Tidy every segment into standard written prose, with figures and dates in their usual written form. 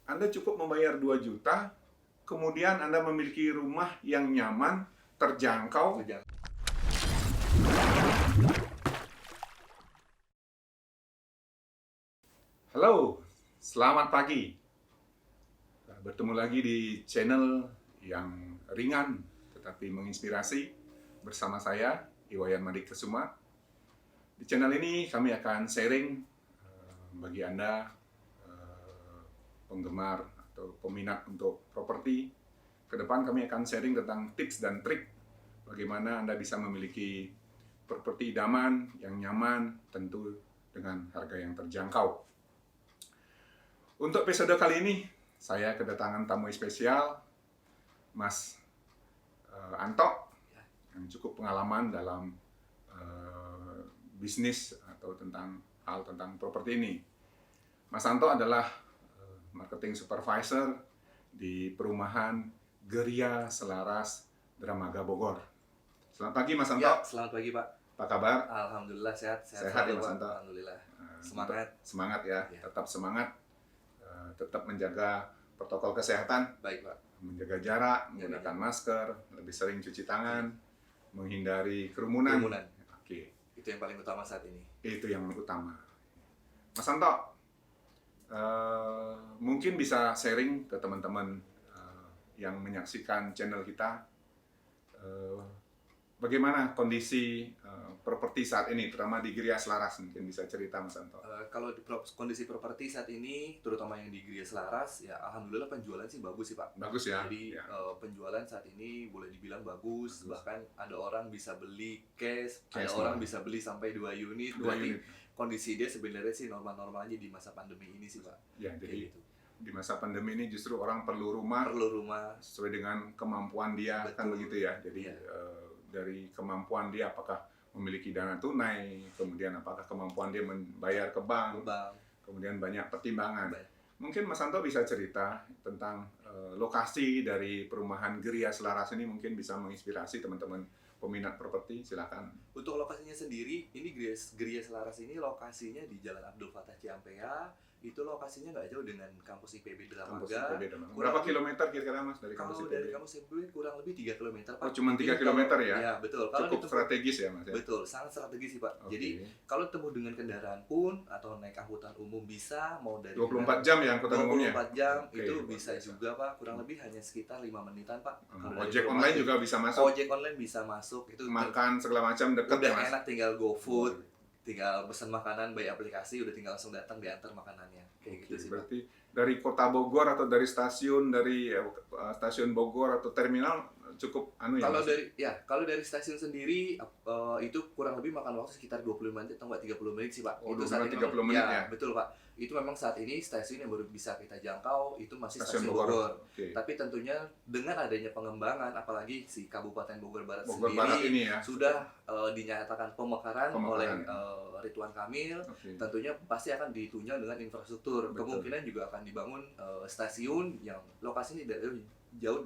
Anda cukup membayar 2 juta, kemudian Anda memiliki rumah yang nyaman, terjangkau. Halo, selamat pagi. Bertemu lagi di channel yang ringan tetapi menginspirasi bersama saya, Iwayan Madikesuma. Di channel ini kami akan sharing bagi Anda penggemar atau peminat untuk properti. Ke depan kami akan sharing tentang tips dan trik bagaimana Anda bisa memiliki properti idaman yang nyaman, tentu dengan harga yang terjangkau. Untuk episode kali ini, saya kedatangan tamu spesial, Mas Anto, yang cukup pengalaman dalam bisnis atau hal tentang properti ini. Mas Anto adalah marketing supervisor di perumahan Geria Selaras, Dramaga, Bogor. Selamat pagi, Mas Anto. Ya, selamat pagi, Pak. Apa kabar? Alhamdulillah sehat Sehat ya, selalu, Mas Pak. Anto. Alhamdulillah. Semangat. Semangat ya, Ya. tetap semangat. Tetap menjaga protokol kesehatan, Baik, Pak. menjaga jarak, menggunakan masker, lebih sering cuci tangan, menghindari kerumunan. Oke, Itu yang paling utama saat ini. itu yang utama. Mas Anto, mungkin bisa sharing ke teman-teman yang menyaksikan channel kita, bagaimana kondisi properti saat ini, terutama di Geria Selaras. Mungkin bisa cerita, Mas Anto. Kalau di kondisi properti saat ini, terutama yang di Geria Selaras, ya alhamdulillah penjualan sih bagus sih, Pak. Bagus ya. Jadi ya. penjualan saat ini boleh dibilang bagus. Bahkan ada orang bisa beli cash, ada Cash, orang Pak. bisa beli sampai 2 unit. 2 Berarti unit. kondisi dia sebenarnya sih normal-normalnya di masa pandemi ini sih, Pak. Ya, Kayak jadi gitu. di masa pandemi ini justru orang perlu rumah Perlu rumah. sesuai dengan kemampuan dia. Betul. Kan begitu ya. Jadi Iya. dari kemampuan dia, apakah memiliki dana tunai, kemudian apakah kemampuan dia membayar ke bank, Bang. kemudian banyak pertimbangan. Baik. Mungkin Mas Anto bisa cerita tentang lokasi dari perumahan Geria Selaras ini, mungkin bisa menginspirasi teman-teman peminat properti. Silakan. Untuk lokasinya sendiri, ini Geria Selaras ini lokasinya di Jalan Abdul Fattah Ciampea. Itu lokasinya nggak jauh dengan kampus IPB Kampus Dramaga. IPB Dramaga. Kurang Berapa lebih- kilometer kira-kira, Mas, dari kampus Kalau IPB? dari kampus IPB kurang lebih 3 km, Pak. Oh, cuma 3 Jadi kilometer ya? Iya, betul. Kalau Cukup ditemu- strategis ya, Mas? Ya? Betul, sangat strategis sih, Pak. Oke. Jadi, kalau temu dengan kendaraan pun atau naik angkutan umum bisa, mau dari 24 jam ya angkutan umumnya? 24 jam Oke, itu luar bisa biasa. juga, Pak. Kurang lebih hanya sekitar 5 menitan, Pak. Kalau dari Ojek rumah online sih. juga bisa masuk, Ojek online bisa masuk. Itu makan segala macam dekat udah ya, Mas? enak, tinggal GoFood, tinggal pesan makanan by aplikasi, udah tinggal langsung datang diantar makanannya. Kayak Oke, gitu sih, Pak. berarti dari kota Bogor atau dari stasiun stasiun Bogor atau terminal cukup ya, Kalau Mas? kalau dari stasiun sendiri itu kurang lebih makan waktu sekitar 25 menit atau enggak 30 menit sih, Pak. Oh, Itu 20 saat ini 30 memang- menit ya? betul, Pak. Itu memang saat ini stasiun yang baru bisa kita jangkau itu masih Stasiun stasiun Bogor. Bogor. Oke. Tapi tentunya dengan adanya pengembangan, apalagi si Kabupaten Bogor Barat Bogor sendiri Barat ini ya. sudah dinyatakan pemekaran oleh Pemekaran. Ridwan Kamil, Oke. tentunya pasti akan ditunjang dengan infrastruktur. Betul. Kemungkinan juga akan dibangun stasiun yang lokasinya jauh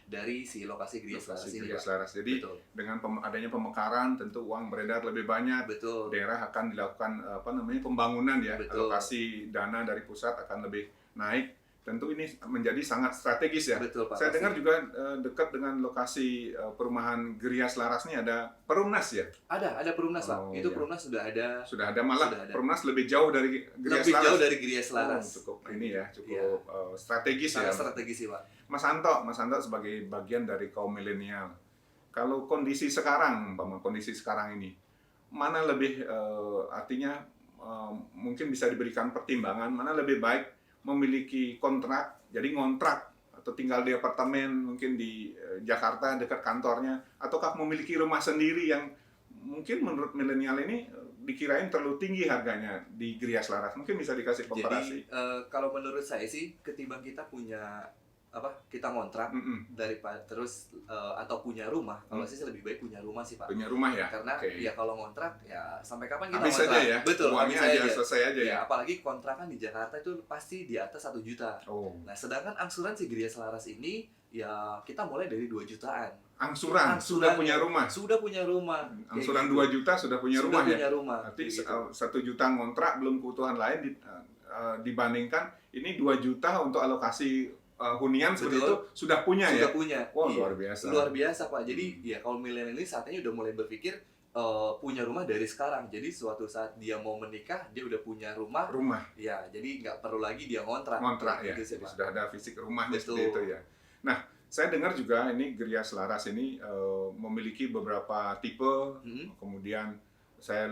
dari si lokasi Geria Selaras Lokasi ini, Geria Pak. Selaras. Jadi Betul. dengan adanya pemekaran, tentu uang beredar lebih banyak. Betul. Daerah akan dilakukan pembangunan ya. Betul. Alokasi dana dari pusat akan lebih naik. Tentu ini menjadi sangat strategis ya. Betul, Pak. Saya Pasti. dengar juga dekat dengan lokasi perumahan Geria Selaras ini ada Perumnas ya. Ada Perumnas, Oh, Pak. Itu iya. Perumnas sudah ada. Sudah ada, malah Sudah ada. Perumnas lebih jauh dari Geria Lebih Selaras. jauh dari Geria Selaras. Cukup ini ya, cukup Iya. strategis ya. Sangat strategis sih, Pak. Mas Anto sebagai bagian dari kaum milenial, kalau kondisi sekarang ini, mana lebih artinya mungkin bisa diberikan pertimbangan, mana lebih baik memiliki kontrak, jadi ngontrak atau tinggal di apartemen mungkin di Jakarta dekat kantornya, ataukah memiliki rumah sendiri yang mungkin menurut milenial ini dikirain terlalu tinggi harganya di Geria Selaras. Mungkin bisa dikasih komparasi. Jadi kalau menurut saya sih ketimbang kita punya kita ngontrak daripada terus atau punya rumah, kalau saya sih lebih baik punya rumah sih, Pak. Punya rumah ya? Karena Oke. ya kalau ngontrak ya sampai kapan kita Habis ngontrak? saja ya? Betul, Uangnya habis aja, selesai aja ya? apalagi kontrakan di Jakarta itu pasti di atas 1 juta. Oh. Nah, sedangkan angsuran si Geria Selaras ini ya kita mulai dari 2 jutaan. Angsuran sudah punya rumah. Sudah punya rumah. Angsuran Kayak 2 juta sudah punya Sudah rumah ya. punya rumah. Berarti Kayak gitu. 1 juta ngontrak belum kebutuhan lain dibandingkan ini 2 juta untuk alokasi hunian seperti itu Betul. sudah punya ya. Sudah punya. Wah, Iya. luar biasa. Luar biasa, Pak. Jadi ya kaum milenial ini saatnya udah mulai berpikir punya rumah dari sekarang. Jadi suatu saat dia mau menikah, dia udah punya rumah. Ya, jadi nggak perlu lagi dia ngontrak. Ya. Gitu sih, Jadi Pak. sudah ada fisik rumahnya Betul. seperti itu ya. Nah, saya dengar juga ini Gria Selaras ini memiliki beberapa tipe. Kemudian saya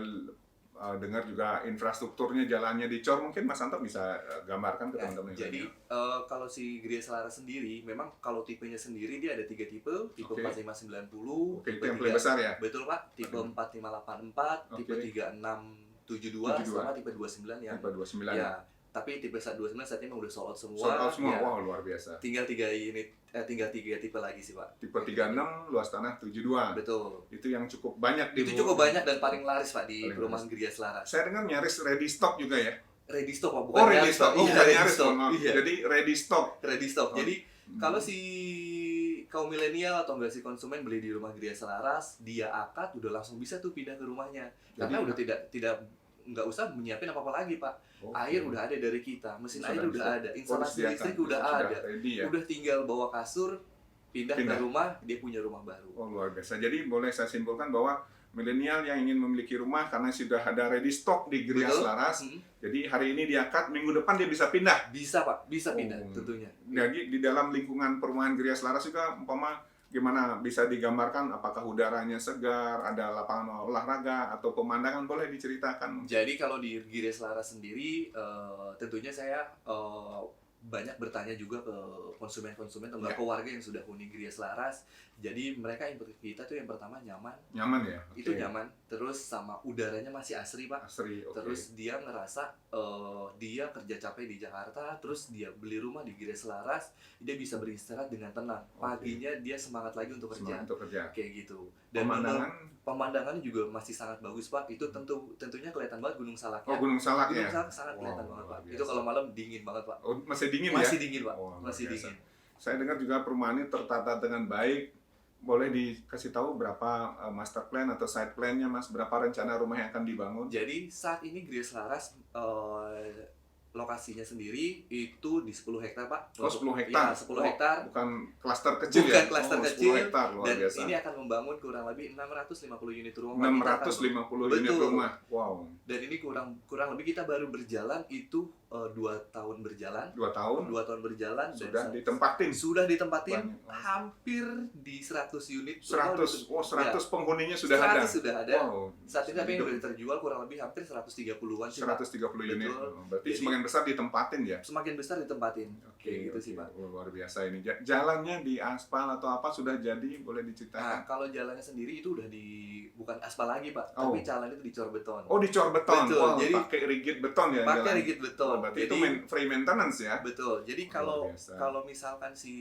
dengar juga infrastrukturnya, jalannya dicor. Mungkin Mas Anto bisa gambarkan ke teman-teman yang Jadi kalau si Gria Selaras sendiri, memang kalau tipenya sendiri dia ada 3 tipe. Tipe 4590, Oke, itu yang paling besar ya? Betul, Pak. Tipe 4584, tipe 3672, sama tipe 29 yang tipe 29 ya. Tapi tipe 29 saat ini udah sold out semua. Sold out semua, ya. wow, luar biasa. Tinggal 3 tipe lagi sih, Pak. Tipe 36, luas tanah 72. Betul. Itu yang cukup banyak di Itu cukup banyak dan paling laris, Pak, di perumahan Gria Selaras. Saya dengar nyaris ready stock juga ya? Ready stock, Pak, bukan ready stock. Iya, bukan ready nyaris stock. Iya. Jadi ready stock. Ready stock. Jadi kalau si kaum milenial atau enggak si konsumen beli di rumah Gria Selaras, dia akad udah langsung bisa tuh pindah ke rumahnya. Karena udah tidak nggak usah menyiapin apa-apa lagi, Pak. Air udah ada dari kita, mesin air udah ada, instalasi listrik udah ada. Ready, ya? Udah tinggal bawa kasur, pindah ke rumah, dia punya rumah baru. Oh, luar biasa. Jadi boleh saya simpulkan bahwa milenial yang ingin memiliki rumah karena sudah ada ready stock di Gria Selaras. Jadi hari ini dia akad, minggu depan dia bisa pindah. Bisa, Pak, bisa pindah tentunya. Jadi di dalam lingkungan perumahan Gria Selaras juga umpama gimana bisa digambarkan apakah udaranya segar, ada lapangan olahraga atau pemandangan, boleh diceritakan? Jadi kalau di Gria Selaras sendiri tentunya saya banyak bertanya juga ke konsumen-konsumen atau ke warga yang sudah huni Gria Selaras. Jadi mereka yang kita tuh yang pertama nyaman. Nyaman ya? Itu nyaman. Terus sama udaranya masih asri, Pak. Asri, oke. Terus dia ngerasa dia kerja capek di Jakarta, terus dia beli rumah di Gria Selaras, dia bisa beristirahat dengan tenang. Paginya dia semangat lagi untuk kerja. Kayak gitu. Dan pemandangannya juga masih sangat bagus, Pak. Itu tentunya kelihatan banget Gunung Salaknya. Oh, Gunung Salak ya? Gunung Salak sangat kelihatan banget, Pak. Itu kalau malam dingin banget, Pak. Oh, masih dingin ya? Masih dingin, Pak. Masih dingin. Saya dengar juga perumahan ini tertata dengan baik. Boleh dikasih tahu berapa master plan atau site plan-nya, Mas? Berapa rencana rumah yang akan dibangun? Jadi saat ini Gria Selaras lokasinya sendiri itu di 10 hektar, Pak. Oh, 10 hektar? Ya, 10 hektar. Bukan klaster kecil ya? Bukan klaster kecil. 10 hektar, luar dan biasa. ini akan membangun kurang lebih 650 unit rumah. 650 unit rumah, wow. Dan ini kurang lebih kita baru berjalan itu 2 tahun berjalan. 2 tahun? 2 tahun berjalan. Sudah ditempatin? Sudah ditempatin hampir di 100 unit. 100? Oh, 100 ya. Penghuninya sudah 100 ada? sudah ada. Wow. Saat ini yang sudah terjual kurang lebih hampir 130-an sih, 130 unit. Berarti jadi, semakin besar ditempatin ya? Semakin besar ditempatin. Oke, gitu sih, Pak. Luar biasa ini. Jalannya di aspal atau apa sudah jadi? Boleh diceritakan? Nah, kalau jalannya sendiri itu udah bukan aspal lagi, Pak. Tapi jalan itu dicor beton. Oh, dicor beton. Betul. Wow, Jadi pakai rigid beton ya? Pakai rigid beton. Berarti itu free maintenance ya? Betul. Jadi kalau misalkan si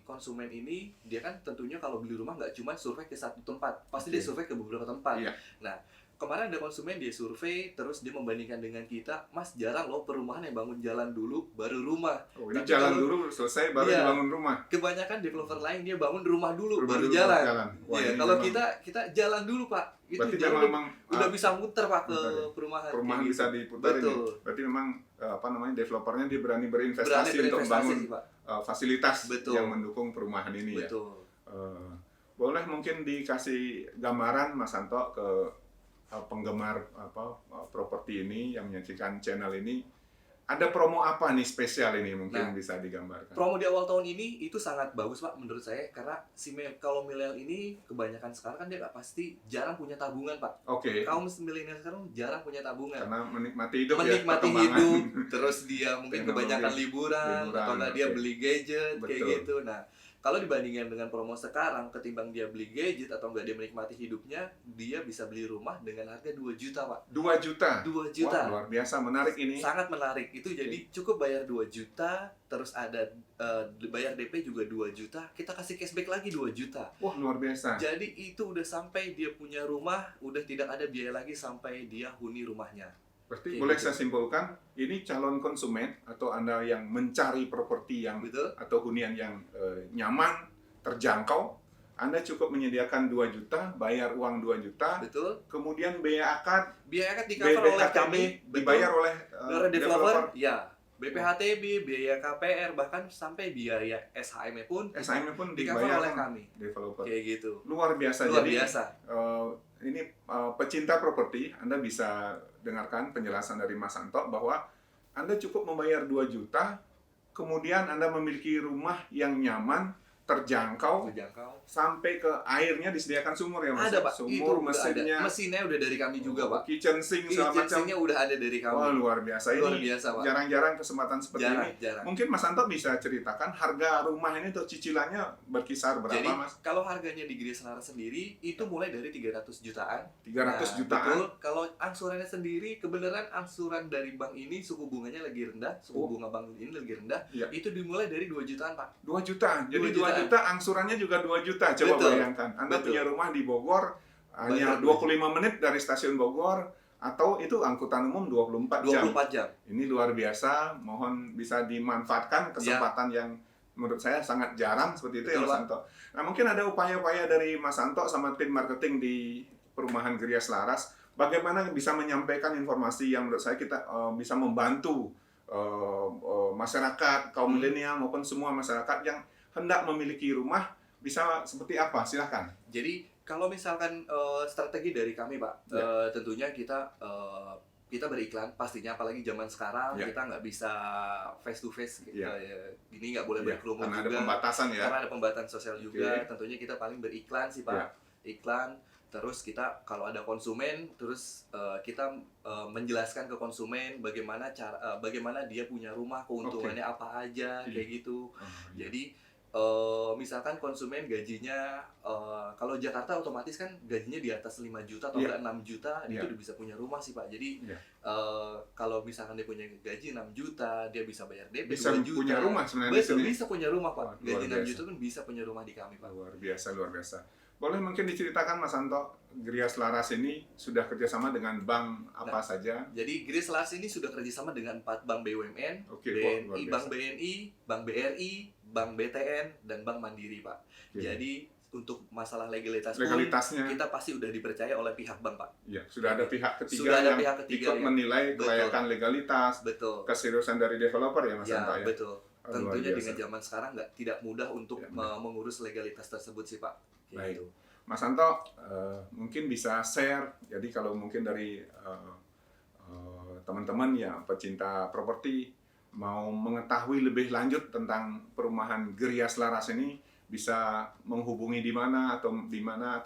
konsumen ini, dia kan tentunya kalau beli rumah nggak cuma survei ke satu tempat. Pasti dia survei ke beberapa tempat. Iya. Nah, kemarin ada konsumen dia survei, terus dia membandingkan dengan kita, Mas jarang loh perumahan yang bangun jalan dulu baru rumah. Oh, ini jalan dulu selesai baru dibangun rumah. Kebanyakan developer lain dia bangun rumah dulu baru jalan. Iya, kalau kita jalan dulu, Pak. Itu berarti memang udah bisa muter, Pak, ke perumahan. Perumahan bisa diputar ini. Berarti memang developernya dia berani berinvestasi untuk membangun fasilitas yang mendukung perumahan ini ya. Betul. Boleh mungkin dikasih gambaran Mas Anto ke penggemar properti ini yang menyaksikan channel ini, ada promo apa nih spesial ini mungkin bisa digambarkan? Promo di awal tahun ini itu sangat bagus, Pak, menurut saya, karena kalau milenial ini kebanyakan sekarang kan dia pasti jarang punya tabungan, Pak. Oke. Kaum milenial sekarang jarang punya tabungan. Karena menikmati hidup menikmati hidup, terus dia mungkin kebanyakan liburan atau enggak dia beli gadget kayak gitu. Nah, kalau dibandingkan dengan promo sekarang, ketimbang dia beli gadget atau enggak dia menikmati hidupnya, dia bisa beli rumah dengan harga 2 juta, Pak. 2 juta? 2 juta. Wah, luar biasa, menarik ini. Sangat menarik. Itu jadi cukup bayar 2 juta, terus ada bayar DP juga 2 juta, kita kasih cashback lagi 2 juta. Wah, luar biasa. Jadi itu udah sampai dia punya rumah, udah tidak ada biaya lagi sampai dia huni rumahnya. Berarti boleh saya simpulkan, ini calon konsumen atau Anda yang mencari properti yang atau hunian yang nyaman, terjangkau, Anda cukup menyediakan 2 juta, bayar uang 2 juta, Betul. kemudian biaya akad, Biaya akan di-cover oleh BPHTB kami, dibayar oleh oleh developer, developer. ya. BPHTB, biaya KPR, bahkan sampai biaya SHM pun SHM pun di-cover dibayar oleh kami. developer. Kayak gitu. Luar biasa. Luar Jadi biasa. ini pecinta properti, Anda bisa dengarkan penjelasan dari Mas Anto bahwa Anda cukup membayar 2 juta, kemudian Anda memiliki rumah yang nyaman, terjangkau, sampai ke airnya disediakan sumur ya Mas? Ada Pak, Sumur, itu mesinnya. mesinnya udah dari kami juga Pak. Kitchen sink segala macam. Kitchen sinknya udah ada dari kami. Wah, luar biasa. Luar Ini biasa, Pak. jarang-jarang kesempatan seperti ini. Jarang. Mungkin Mas Anto bisa ceritakan harga rumah ini untuk cicilannya berkisar berapa, Jadi, Mas? kalau harganya di Gria Selaras sendiri itu mulai dari 300 jutaan. 300 jutaan. Betul. Kalau angsurannya sendiri, kebenaran angsuran dari bank ini suku bunganya lagi rendah, bunga bank ini lagi rendah. Iya. Itu dimulai dari 2 jutaan, Pak. 2 juta. Jadi 2 jutaan. juta angsurannya juga 2 juta. Coba Betul. bayangkan. Anda Betul. punya rumah di Bogor hanya 25 menit dari stasiun Bogor, atau itu angkutan umum 24 jam. 24 jam. Ini luar biasa. Mohon bisa dimanfaatkan kesempatan yang menurut saya sangat jarang seperti itu. Betul, ya Mas Anto. Nah, mungkin ada upaya-upaya dari Mas Anto sama tim marketing di Perumahan Gria Selaras bagaimana bisa menyampaikan informasi yang menurut saya kita bisa membantu masyarakat kaum milenial maupun semua masyarakat yang hendak memiliki rumah bisa seperti apa? Silahkan. Jadi kalau misalkan strategi dari kami Pak, tentunya kita beriklan pastinya, apalagi zaman sekarang kita nggak bisa face to face, ini nggak boleh berkerumun karena juga, ada pembatasan ya, karena ada pembatasan sosial juga. Tentunya kita paling beriklan sih Pak, iklan. Terus kita kalau ada konsumen, terus kita menjelaskan ke konsumen bagaimana bagaimana dia punya rumah, keuntungannya apa aja, kayak gitu. Jadi misalkan konsumen gajinya kalau Jakarta otomatis kan gajinya di atas 5 juta atau 6 juta, dia udah bisa punya rumah sih Pak. Jadi kalau misalkan dia punya gaji 6 juta, dia bisa bayar DP 2 juta. Punya rumah sebenarnya. Betul, bisa punya rumah Pak. Gaji 6 juta pun bisa punya rumah di kami Pak. Luar biasa. Boleh mungkin diceritakan Mas Anto, Gria Selaras ini sudah kerjasama dengan bank apa saja? Jadi Gria Selaras ini sudah kerjasama dengan 4 bank BUMN, BNI, Bank BNI, Bank BRI, Bank BTN, dan Bank Mandiri Pak. Jadi untuk masalah legalitasnya kita pasti udah dipercaya oleh pihak bank Pak. Iya, sudah ada pihak ketiga yang ikut menilai kelayakan legalitas, keseriusan dari developer ya Mas Anto ya? Betul. Tentunya dengan zaman sekarang tidak mudah untuk mengurus legalitas tersebut sih Pak. Baik, Mas Anto mungkin bisa share. Jadi kalau mungkin dari teman-teman ya pecinta properti mau mengetahui lebih lanjut tentang perumahan Gria Selaras ini, bisa menghubungi di mana atau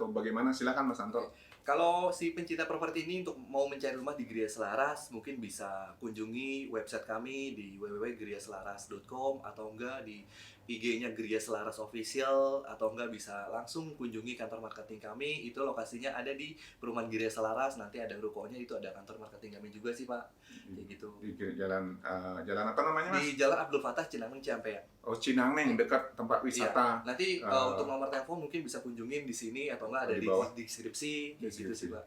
bagaimana? Silakan Mas Anto. Kalau si pencinta properti ini untuk mau mencari rumah di Gria Selaras, mungkin bisa kunjungi website kami di www.griaselaras.com atau enggak di IG-nya Gria Selaras Official, atau enggak bisa langsung kunjungi kantor marketing kami. Itu lokasinya ada di Perumahan Gria Selaras, nanti ada rukonya, itu ada kantor marketing kami juga sih Pak. Kayak gitu. Di jalan apa namanya Mas? Di Jalan Abdul Fattah, Cinaneng, Ciampea. Oh, Cinaneng, dekat tempat wisata. Nanti untuk nomor telepon mungkin bisa kunjungin di sini atau enggak ada di deskripsi. Gitu sih Pak.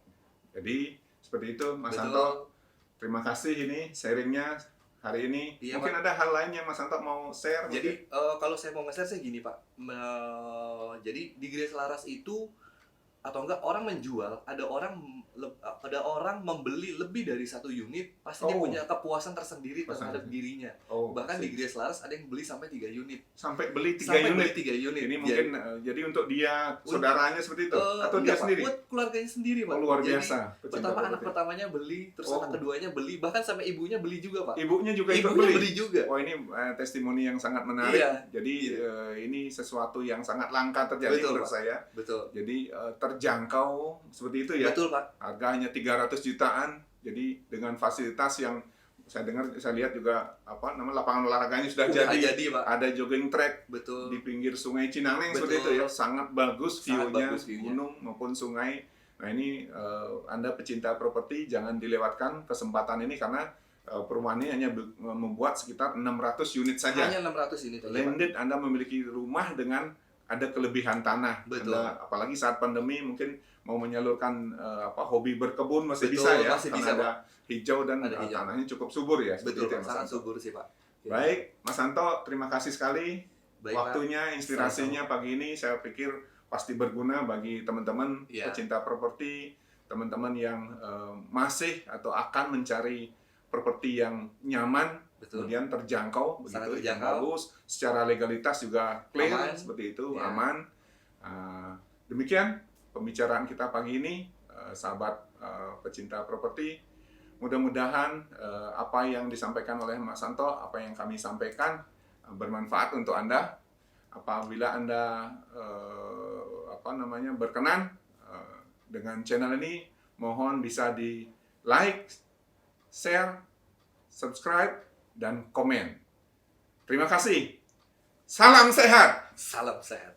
Jadi seperti itu Mas Anto. Terima kasih ini sharingnya hari ini. Mungkin ada hal lain yang Mas Anto mau share? Jadi kalau saya mau nge-share sih gini Pak. Jadi di Gria Selaras itu atau enggak orang menjual, ada orang membeli lebih dari 1 unit, pasti dia punya kepuasan tersendiri terhadap dirinya. Bahkan di Gria Selaras ada yang beli sampai 3 unit. Sampai beli 3 unit. Ini mungkin jadi untuk dia, saudaranya seperti itu atau dia sendiri? Buat keluarganya sendiri Pak. Luar biasa. Jadi, pertama anak pertamanya beli, terus anak keduanya beli, bahkan sampai ibunya beli juga Pak. Ibunya juga ikut beli juga. Oh, ini testimoni yang sangat menarik. Jadi ini sesuatu yang sangat langka terjadi menurut saya. Betul. Jadi terjangkau seperti itu ya. Betul Pak. Harga hanya 300 jutaan. Jadi dengan fasilitas yang saya lihat juga lapangan olahraganya sudah jadi Pak. Ada jogging track. Betul. Di pinggir Sungai Cinaneng seperti itu ya. Sangat bagus view-nya, gunung maupun sungai. Nah, ini Anda pecinta properti jangan dilewatkan kesempatan ini karena perumahan ini hanya membuat sekitar 600 unit saja. Hanya 600 unit aja. Landed, Anda memiliki rumah dengan ada kelebihan tanah. Betul. Apalagi saat pandemi mungkin mau menyalurkan hobi berkebun masih Betul, bisa ya, masih karena bisa, ada hijau dan tanahnya cukup subur ya. Betul, itu ya, sangat subur sih Pak. Baik, Mas Anto, terima kasih sekali. Baik, waktunya, inspirasinya pagi ini. Saya pikir pasti berguna bagi teman-teman Iya. pecinta properti, teman-teman yang masih atau akan mencari properti yang nyaman, Betul. kemudian terjangkau, Sangat begitu, yang terjangkau. bagus, secara legalitas juga clear, Aman. seperti itu, Ya. aman. Demikian pembicaraan kita pagi ini, sahabat pecinta properti. Mudah-mudahan apa yang disampaikan oleh Mas Santo, apa yang kami sampaikan bermanfaat untuk Anda. Apabila Anda berkenan dengan channel ini, mohon bisa di like, share, subscribe, dan komen. Terima kasih. Salam sehat. Salam sehat.